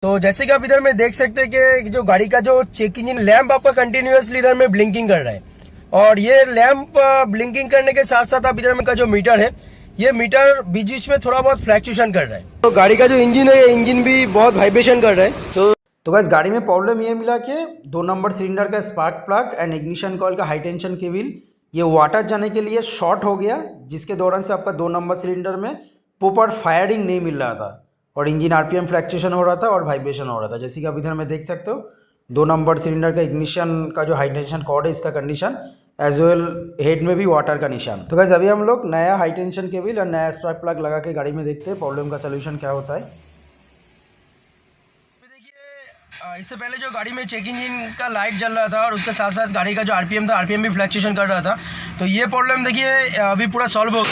तो जैसे कि आप इधर में देख सकते हैं कि जो गाड़ी का जो चेक इंजन लैंप आपका कंटिन्यूअसली इधर में ब्लिंकिंग कर रहा है। और ये लैंप ब्लिंकिंग करने के साथ साथ आप इधर में का जो मीटर है, ये मीटर बीच बीच में थोड़ा बहुत फ्लैक्चुएशन कर रहा है। तो गाड़ी का जो इंजन है, ये इंजन भी बहुत वाइब्रेशन कर रहा है। तो गाइस गाड़ी में प्रॉब्लम ये मिला कि 2 नंबर सिलेंडर का spark plug and ignition coil का हाई टेंशन केबल ये वाटर जाने के लिए शॉर्ट हो गया, जिसके दौरान से आपका 2 नंबर सिलेंडर में प्रॉपर फायरिंग नहीं मिल रहा था और इंजन आरपीएम फ्लैक्चुएशन हो रहा था और वाइब्रेशन हो रहा था। जैसे कि आप इधर में देख सकते हो 2 नंबर सिलेंडर का इग्निशन का जो हाई टेंशन कॉर्ड है इसका कंडीशन, एज वेल हेड में भी वाटर का निशान। तो गाइस अभी हम लोग नया हाई टेंशन केबल और नया स्पार्क प्लग लगा के गाड़ी में देखते हैं प्रॉब्लम का सोल्यूशन क्या होता है। इससे पहले जो गाड़ी में चेक इंजन का लाइट जल रहा था और उसके साथ साथ गाड़ी का जो आरपीएम था, आरपीएम भी फ्लैक्चुएशन कर रहा था। तो ये प्रॉब्लम देखिए अभी पूरा सॉल्व हो